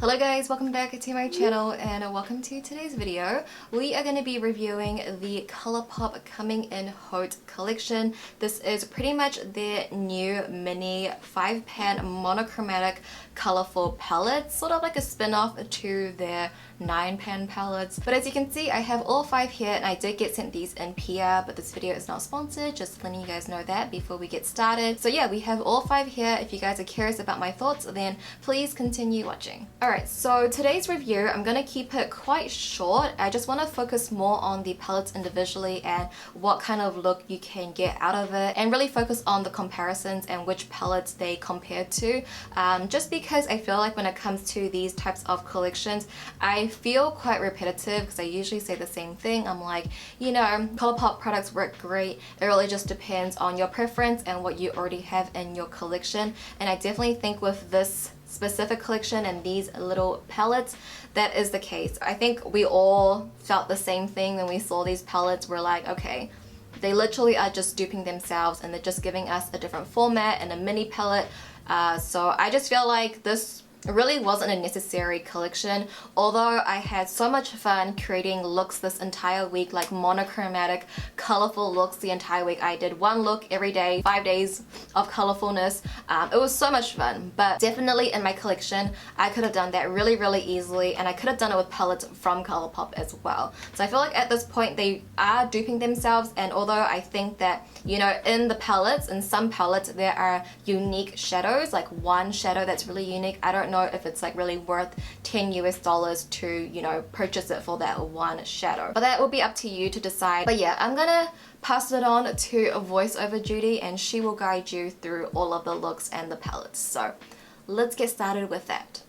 Hello guys, welcome back to my channel and welcome to today's video. We are going to be reviewing the COLOURPOP Coming in Haute collection. This is pretty much their new mini 5-pan monochromatic colorful palettes, sort of like a spin-off to their 9-pan palettes. But as you can see, I have all 5 here and I did get sent these in PR, but this video is not sponsored, just letting you guys know that before we get started. So yeah, we have all 5 here. If you guys are curious about my thoughts, then please continue watching. Alright, so today's review, I'm going to keep it quite short. I just want to focus more on the palettes individually and what kind of look you can get out of it, and really focus on the comparisons and which palettes they compare to. Just because I feel like when it comes to these types of collections, I feel quite repetitive because I usually say the same thing. I'm like, you know, COLOURPOP products work great. It really just depends on your preference and what you already have in your collection. And I definitely think with this specific collection and these little palettes, that is the case. I think we all felt the same thing when we saw these palettes. We're like, okay, they literally are just duping themselves and they're just giving us a different format and a mini palette. So I just feel like this really wasn't a necessary collection, although I had so much fun creating looks this entire week, like monochromatic colorful looks the entire week. I did one look every day, 5 days of colorfulness. It was so much fun, but definitely in my collection I could have done that really easily, and I could have done it with palettes from COLOURPOP as well. So I feel like at this point they are duping themselves, and although I think that, you know, in the palettes, in some palettes there are unique shadows, like one shadow that's really unique, I don't know if it's like really worth $10 US to, you know, purchase it for that one shadow, but that will be up to you to decide. But yeah, I'm gonna pass it on to a voiceover Judy and she will guide you through all of the looks and the palettes. So let's get started with that.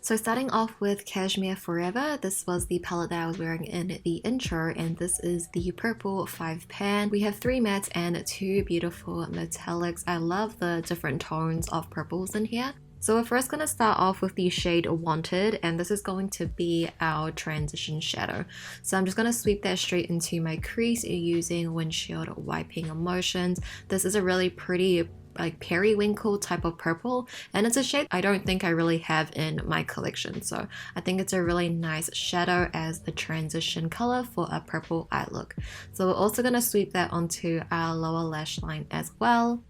So starting off with Cashmere Forever, this was the palette that I was wearing in the intro, and this is the purple 5-pan. We have 3 mattes and 2 beautiful metallics. I love the different tones of purples in here. So we're first going to start off with the shade Wanted, and this is going to be our transition shadow. So I'm just going to sweep that straight into my crease using windshield wiping motions. This is a really pretty like periwinkle type of purple, and it's a shade I don't think I really have in my collection, so I think it's a really nice shadow as a transition color for a purple eye look. So we're also going to sweep that onto our lower lash line as well.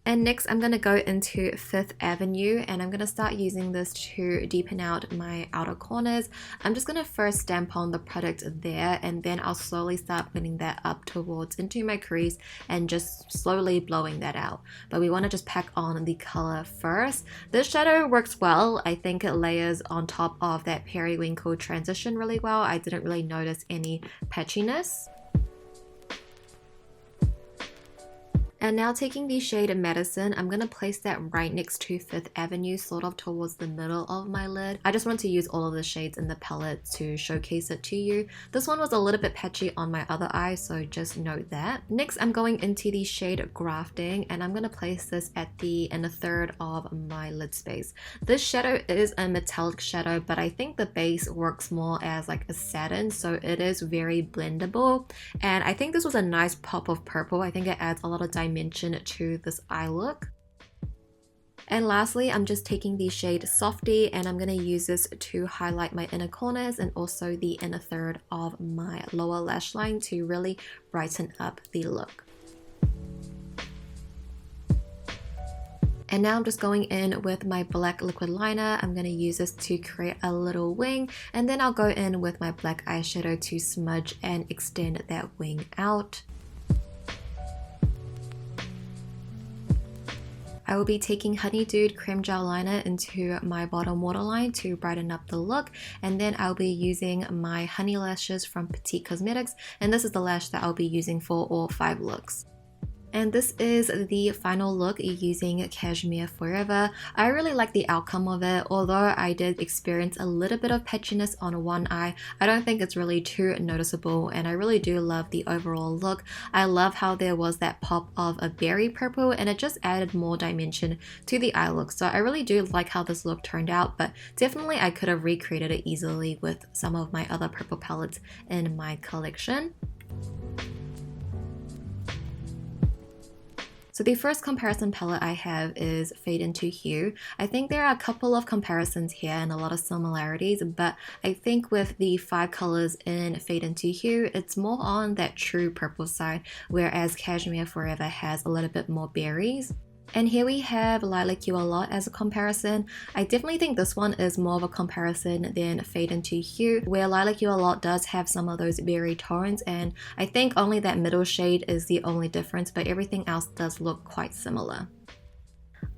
And next I'm going to go into Fifth Avenue, and I'm going to start using this to deepen out my outer corners. I'm just going to first stamp on the product there, and then I'll slowly start blending that up towards into my crease and just slowly blowing that out. But we want to just pack on the color first. This shadow works well. I think it layers on top of that periwinkle transition really well. I didn't really notice any patchiness. And now taking the shade Medicine, I'm going to place that right next to Fifth Avenue, sort of towards the middle of my lid. I just want to use all of the shades in the palette to showcase it to you. This one was a little bit patchy on my other eye, so just note that. Next, I'm going into the shade Grafting, and I'm going to place this at the inner third of my lid space. This shadow is a metallic shadow, but I think the base works more as like a satin, so it is very blendable. And I think this was a nice pop of purple. I think it adds a lot of dimension to this eye look. And lastly, I'm just taking the shade Softy, and I'm going to use this to highlight my inner corners and also the inner third of my lower lash line to really brighten up the look. And now I'm just going in with my black liquid liner. I'm going to use this to create a little wing, and then I'll go in with my black eyeshadow to smudge and extend that wing out. I will be taking honeydude creme gel liner into my bottom waterline to brighten up the look, and then I'll be using my honey lashes from Petite Cosmetics, and this is the lash that I'll be using for all 5 looks. And this is the final look using Cashmere Forever. I really like the outcome of it. Although I did experience a little bit of patchiness on one eye, I don't think it's really too noticeable, and I really do love the overall look. I love how there was that pop of a berry purple, and it just added more dimension to the eye look. So I really do like how this look turned out, but definitely I could have recreated it easily with some of my other purple palettes in my collection. So the first comparison palette I have is Fade into Hue. I think there are a couple of comparisons here and a lot of similarities, but I think with the 5 colors in Fade into Hue, it's more on that true purple side, whereas Cashmere Forever has a little bit more berries. And here we have Lilac You a Lot as a comparison. I definitely think this one is more of a comparison than Fade into Hue, where Lilac You a Lot does have some of those berry tones, and I think only that middle shade is the only difference, but everything else does look quite similar.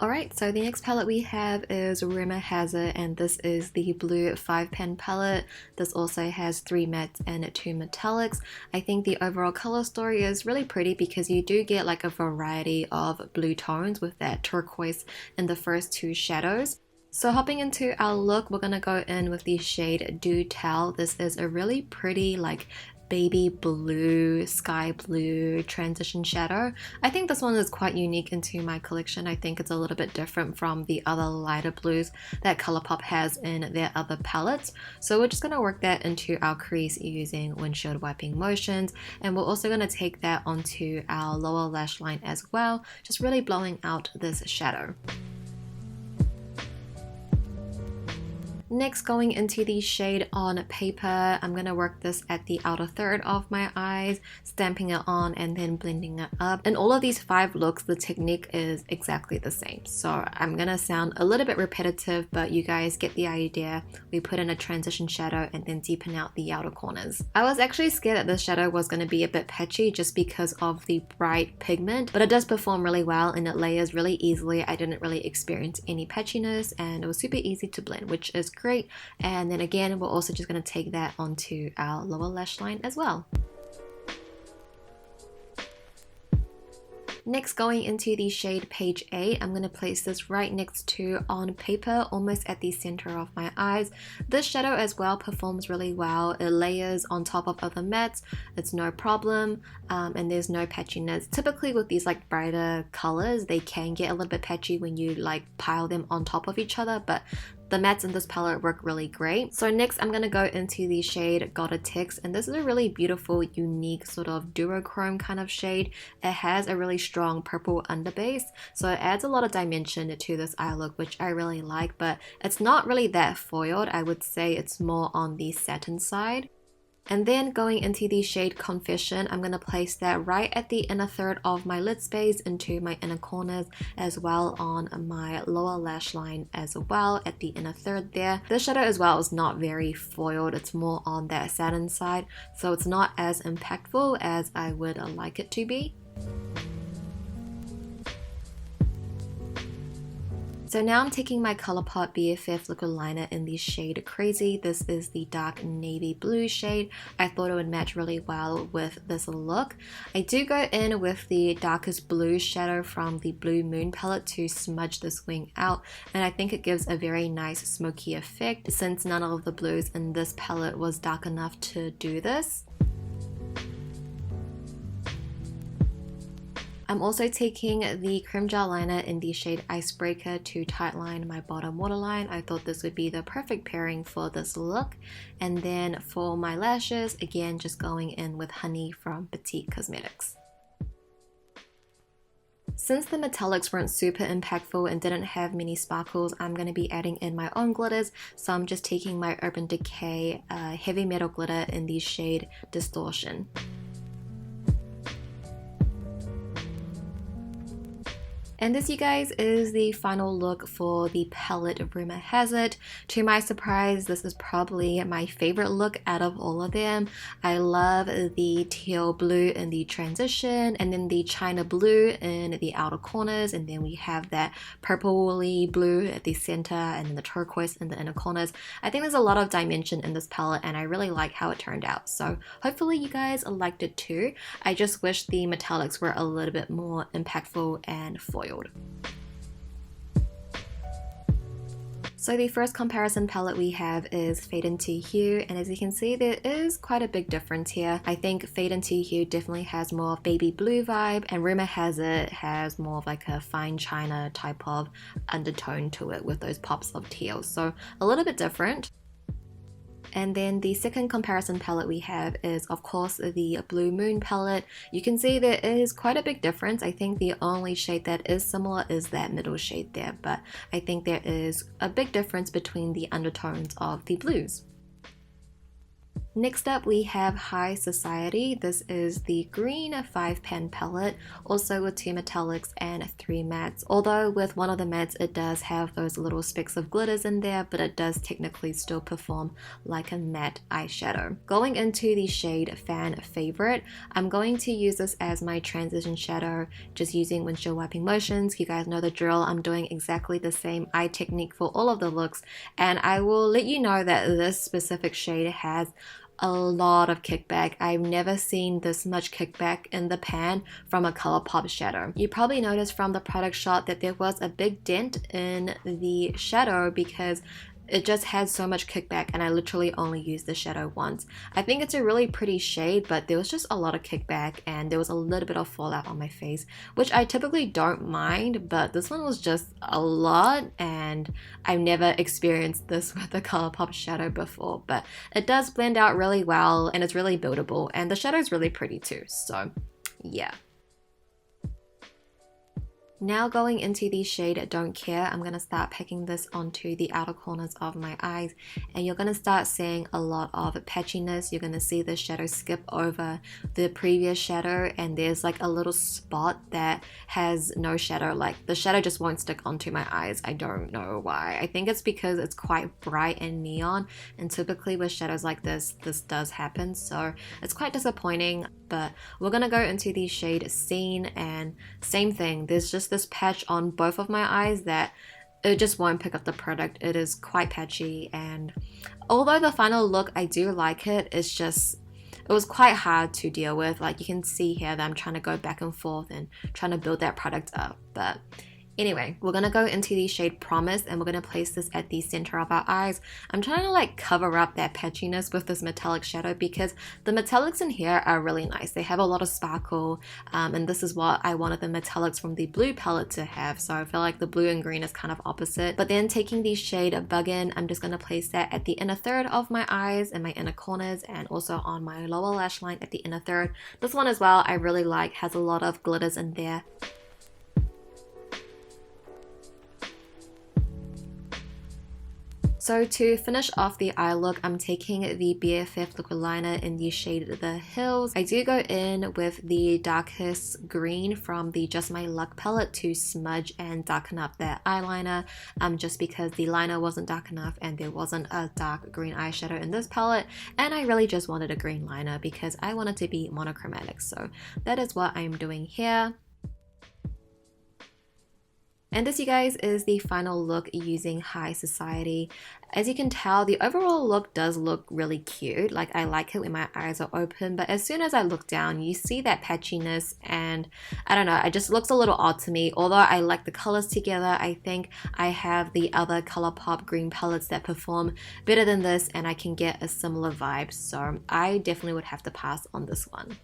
Alright, so the next palette we have is Rumour Has It, and this is the blue 5-pan palette. This also has 3 mattes and 2 metallics. I think the overall color story is really pretty because you do get like a variety of blue tones with that turquoise in the first 2 shadows. So hopping into our look, we're going to go in with the shade Do Tell. This is a really pretty like baby blue, sky blue transition shadow. I think this one is quite unique into my collection. I think it's a little bit different from the other lighter blues that ColourPop has in their other palettes. So we're just going to work that into our crease using windshield wiping motions, and we're also going to take that onto our lower lash line as well, just really blowing out this shadow. Next, going into the shade On Paper, I'm going to work this at the outer third of my eyes, stamping it on and then blending it up. In all of these 5 looks, the technique is exactly the same. So I'm going to sound a little bit repetitive, but you guys get the idea. We put in a transition shadow and then deepen out the outer corners. I was actually scared that this shadow was going to be a bit patchy just because of the bright pigment, but it does perform really well and it layers really easily. I didn't really experience any patchiness and it was super easy to blend, which is great. And then again, we're also just going to take that onto our lower lash line as well. Next, going into the shade Page 8, I'm going to place this right next to On Paper, almost at the center of my eyes. This shadow as well performs really well. It layers on top of other mattes, it's no problem, and there's no patchiness. Typically with these like brighter colors, they can get a little bit patchy when you like pile them on top of each other, but the mattes in this palette work really great. So next I'm going to go into the shade Gotta Text, and this is a really beautiful, unique sort of duochrome kind of shade. It has a really strong purple underbase, so it adds a lot of dimension to this eye look, which I really like, but it's not really that foiled. I would say it's more on the satin side. And then going into the shade Confession, I'm going to place that right at the inner third of my lid space into my inner corners, as well on my lower lash line as well at the inner third there. This shadow as well is not very foiled, it's more on that satin side, so it's not as impactful as I would like it to be. So now I'm taking my ColourPop BFF liquid liner in the shade Crazy. This is the dark navy blue shade. I thought it would match really well with this look. I do go in with the darkest blue shadow from the Blue Moon palette to smudge this wing out, and I think it gives a very nice smoky effect since none of the blues in this palette was dark enough to do this. I'm also taking the Creme Gel Liner in the shade Icebreaker to tightline my bottom waterline. I thought this would be the perfect pairing for this look. And then for my lashes, again, just going in with Honey from Petite Cosmetics. Since the metallics weren't super impactful and didn't have many sparkles, I'm going to be adding in my own glitters. So I'm just taking my Urban Decay Heavy Metal Glitter in the shade Distortion. And this, you guys, is the final look for the palette Rumour Has It. To my surprise, this is probably my favorite look out of all of them. I love the teal blue in the transition, and then the china blue in the outer corners, and then we have that purpley blue at the center, and then the turquoise in the inner corners. I think there's a lot of dimension in this palette, and I really like how it turned out. So hopefully you guys liked it too. I just wish the metallics were a little bit more impactful and foiled. So the first comparison palette we have is Fade into Hue, and as you can see, there is quite a big difference here. I think Fade into Hue definitely has more of baby blue vibe, and Rumour Has It has more of like a fine china type of undertone to it with those pops of teal, so a little bit different. And then the second comparison palette we have is of course the Blue Moon palette. You can see there is quite a big difference. I think the only shade that is similar is that middle shade there, but I think there is a big difference between the undertones of the blues. Next up we have High Society. This is the green 5-pan palette, also with 2 metallics and 3 mattes. Although with one of the mattes it does have those little specks of glitters in there, but it does technically still perform like a matte eyeshadow. Going into the shade Fan Favorite, I'm going to use this as my transition shadow, just using windshield wiping motions. You guys know the drill. I'm doing exactly the same eye technique for all of the looks, and I will let you know that this specific shade has a lot of kickback. I've never seen this much kickback in the pan from a ColourPop shadow. You probably noticed from the product shot that there was a big dent in the shadow because it just had so much kickback, and I literally only used the shadow once. I think it's a really pretty shade, but there was just a lot of kickback and there was a little bit of fallout on my face, which I typically don't mind, but this one was just a lot, and I've never experienced this with a ColourPop shadow before. But it does blend out really well and it's really buildable, and the shadow is really pretty too, so yeah. Now going into the shade Don't Care, I'm going to start packing this onto the outer corners of my eyes, and you're going to start seeing a lot of patchiness. You're going to see the shadow skip over the previous shadow, and there's like a little spot that has no shadow. Like the shadow just won't stick onto my eyes. I don't know why. I think it's because it's quite bright and neon, and typically with shadows like this does happen, so it's quite disappointing. But we're going to go into the shade Scene, and same thing, there's just this patch on both of my eyes that it just won't pick up the product. It is quite patchy, and although the final look I do like it, it was quite hard to deal with. Like you can see here that I'm trying to go back and forth and trying to build that product up. But anyway, we're going to go into the shade Promise, and we're going to place this at the center of our eyes. I'm trying to like cover up that patchiness with this metallic shadow because the metallics in here are really nice. They have a lot of sparkle, and this is what I wanted the metallics from the blue palette to have. So I feel like the blue and green is kind of opposite. But then taking the shade Buggin', I'm just going to place that at the inner third of my eyes and my inner corners, and also on my lower lash line at the inner third. This one as well I really like, has a lot of glitters in there. So to finish off the eye look, I'm taking the BFF liquid liner in the shade The Hills. I do go in with the darkest green from the Just My Luck palette to smudge and darken up that eyeliner, just because the liner wasn't dark enough and there wasn't a dark green eyeshadow in this palette, and I really just wanted a green liner because I wanted to be monochromatic. So that is what I'm doing here. And this, you guys, is the final look using High Society. As you can tell, the overall look does look really cute. Like, I like it when my eyes are open, but as soon as I look down, you see that patchiness, and I don't know, it just looks a little odd to me. Although I like the colors together, I think I have the other ColourPop green palettes that perform better than this, and I can get a similar vibe. So I definitely would have to pass on this one.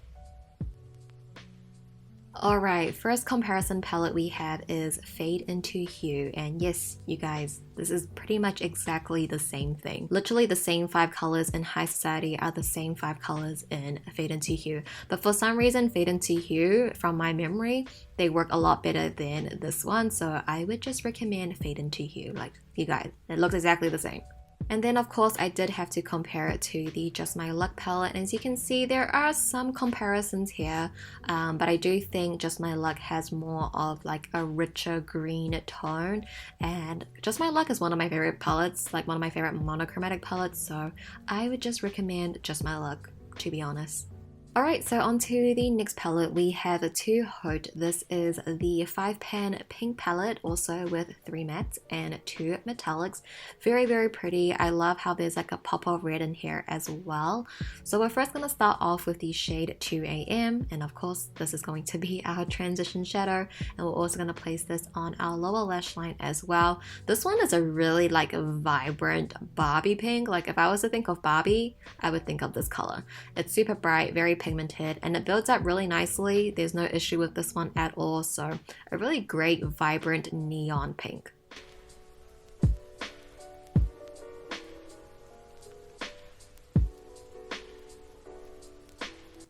Alright, first comparison palette we have is Fade Into Hue, and yes, you guys, this is pretty much exactly the same thing. Literally the same 5 colors in High Society are the same 5 colors in Fade Into Hue, but for some reason Fade Into Hue, from my memory, they work a lot better than this one, so I would just recommend Fade Into Hue. Like, you guys, it looks exactly the same. And then of course I did have to compare it to the Just My Luck palette, and as you can see there are some comparisons here, but I do think Just My Luck has more of like a richer green tone, and Just My Luck is one of my favorite palettes, like one of my favorite monochromatic palettes, so I would just recommend Just My Luck, to be honest. Alright, so on to the next palette. We have a 2 Haute. This is the 5-pan pink palette, also with 3 mattes and 2 metallics. Very, very pretty. I love how there's like a pop of red in here as well. So we're first going to start off with the shade 2 AM, and of course this is going to be our transition shadow, and we're also going to place this on our lower lash line as well. This one is a really like a vibrant Barbie pink. Like if I was to think of Barbie, I would think of this color. It's super bright, very pigmented, and it builds up really nicely. There's no issue with this one at all, so a really great vibrant neon pink.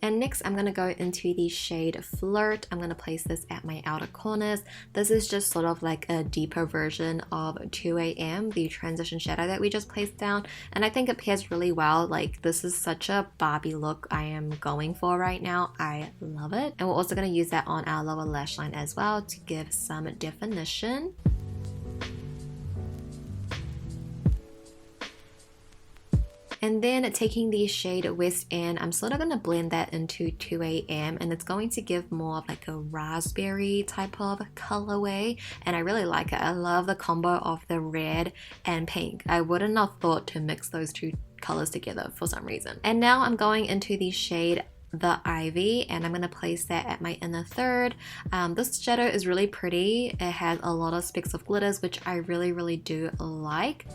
And next I'm going to go into the shade Flirt. I'm going to place this at my outer corners. This is just sort of like a deeper version of 2 AM, the transition shadow that we just placed down. And I think it pairs really well. Like, this is such a Barbie look I am going for right now. I love it. And we're also going to use that on our lower lash line as well to give some definition. And then taking the shade West End, I'm sort of going to blend that into 2 AM, and it's going to give more of like a raspberry type of colorway, and I really like it. I love the combo of the red and pink. I wouldn't have thought to mix those two colors together for some reason. And now I'm going into the shade The Ivy, and I'm going to place that at my inner third. This shadow is really pretty. It has a lot of specks of glitters, which I really do like.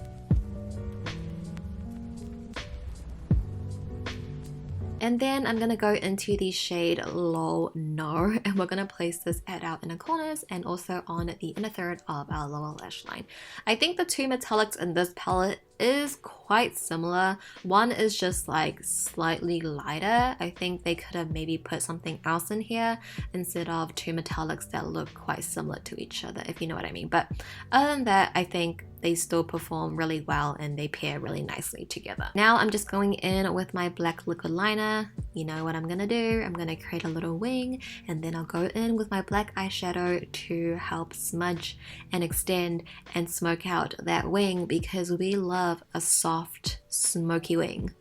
And then I'm going to go into the shade Low No, and we're going to place this at our inner corners and also on the inner third of our lower lash line. I think the two metallics in this palette is quite similar. One is just like slightly lighter. I think they could have maybe put something else in here instead of two metallics that look quite similar to each other, if you know what I mean. But other than that, I think they still perform really well and they pair really nicely together. Now I'm just going in with my black liquid liner. You know what I'm gonna do? I'm gonna create a little wing, and then I'll go in with my black eyeshadow to help smudge and extend and smoke out that wing, because we love a soft, smoky wing.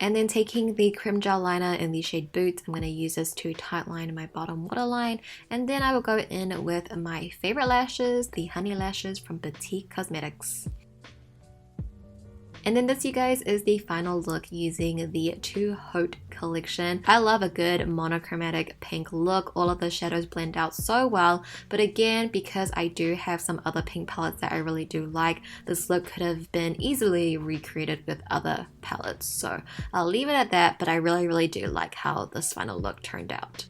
And then taking the creme gel liner in the shade Boots, I'm going to use this to tightline my bottom waterline. And then I will go in with my favorite lashes, the honey lashes from Petite Cosmetics. And then this, you guys, is the final look using the To Haute collection. I love a good monochromatic pink look. All of the shadows blend out so well, but again, because I do have some other pink palettes that I really do like, this look could have been easily recreated with other palettes. So I'll leave it at that, but I really do like how this final look turned out.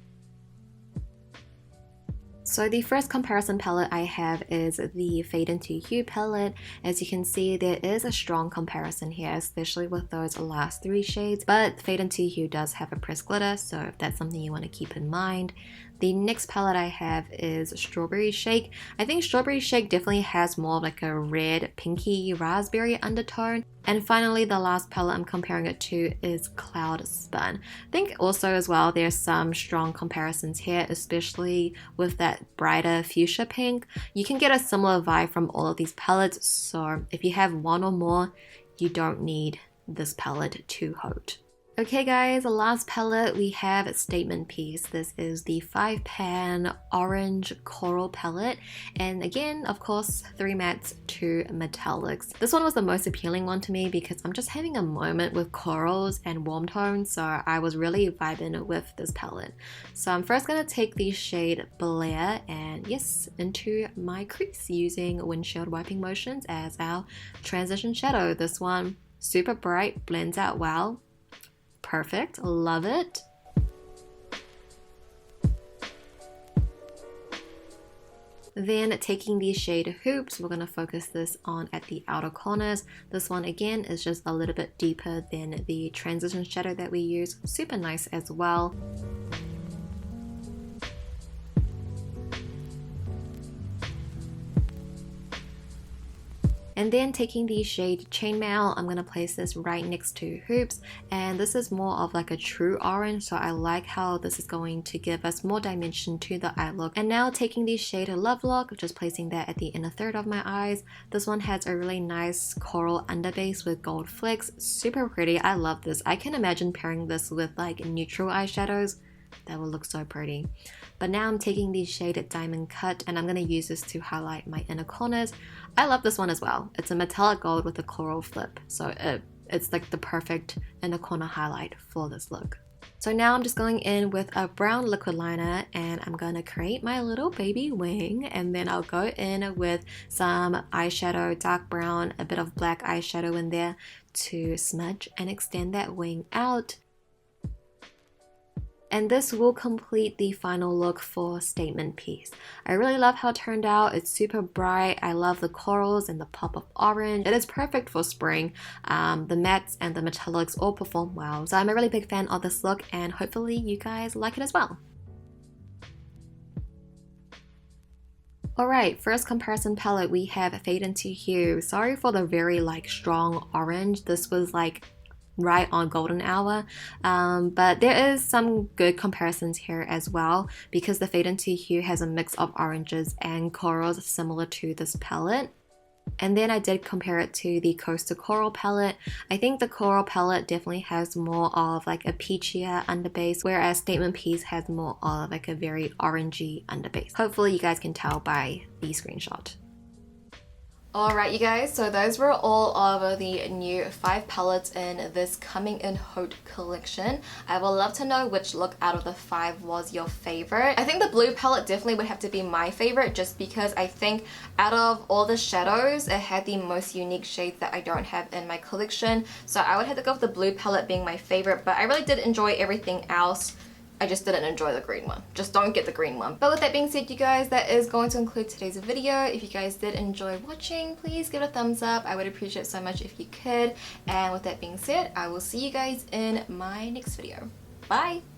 So the first comparison palette I have is the Fade Into Hue palette. As you can see, there is a strong comparison here, especially with those last three shades, but Fade Into Hue does have a pressed glitter, so if that's something you want to keep in mind. The next palette I have is Strawberry Shake. I think Strawberry Shake definitely has more of like a red, pinky, raspberry undertone. And finally, the last palette I'm comparing it to is Cloud Spun. I think also as well, there's some strong comparisons here, especially with that brighter fuchsia pink. You can get a similar vibe from all of these palettes, so if you have one or more, you don't need this palette To Haute. Okay guys, the last palette we have Statement Piece. This is the 5-pan orange coral palette, and again, of course, 3 mattes, 2 metallics. This one was the most appealing one to me because I'm just having a moment with corals and warm tones, so I was really vibing with this palette. So I'm first going to take the shade Blair and yes, into my crease using windshield wiping motions as our transition shadow. This one, super bright, blends out well. Perfect, love it. Then taking the shade Hoops, we're going to focus this on at the outer corners. This one again is just a little bit deeper than the transition shadow that we use. Super nice as well. And then taking the shade Chainmail, I'm going to place this right next to Hoops, and this is more of like a true orange, so I like how this is going to give us more dimension to the eye look. And now taking the shade Lovelock, just placing that at the inner third of my eyes. This one has a really nice coral underbase with gold flecks, super pretty. I love this. I can imagine pairing this with like neutral eyeshadows. That will look so pretty. But now I'm taking the shade Diamond Cut, and I'm going to use this to highlight my inner corners. I love this one as well. It's a metallic gold with a coral flip, so it's like the perfect inner corner highlight for this look. So now I'm just going in with a brown liquid liner, and I'm going to create my little baby wing, and then I'll go in with some eyeshadow, dark brown, a bit of black eyeshadow in there to smudge and extend that wing out. And this will complete the final look for Statement Piece. I really love how it turned out. It's super bright. I love the corals and the pop of orange. It is perfect for spring. The mattes and the metallics all perform well. So I'm a really big fan of this look, and hopefully you guys like it as well. Alright, first comparison palette, we have Fade into Hue. Sorry for the very strong orange. This was right on golden hour, but there is some good comparisons here as well, because the Fade into Hue has a mix of oranges and corals similar to this palette. And then I did compare it to the Coast to Coral palette. I think the Coral palette definitely has more of a peachier underbase, whereas Statement Piece has more of a very orangey underbase. Hopefully you guys can tell by the screenshot. Alright you guys, so those were all of the new 5 palettes in this Coming in Haute collection. I would love to know which look out of the 5 was your favorite. I think the blue palette definitely would have to be my favorite, just because I think out of all the shadows, it had the most unique shades that I don't have in my collection. So I would have to go with the blue palette being my favorite, but I really did enjoy everything else. I just didn't enjoy the green one. Just don't get the green one. But with that being said, you guys, that is going to conclude today's video. If you guys did enjoy watching, please give it a thumbs up. I would appreciate it so much if you could. And with that being said, I will see you guys in my next video. Bye!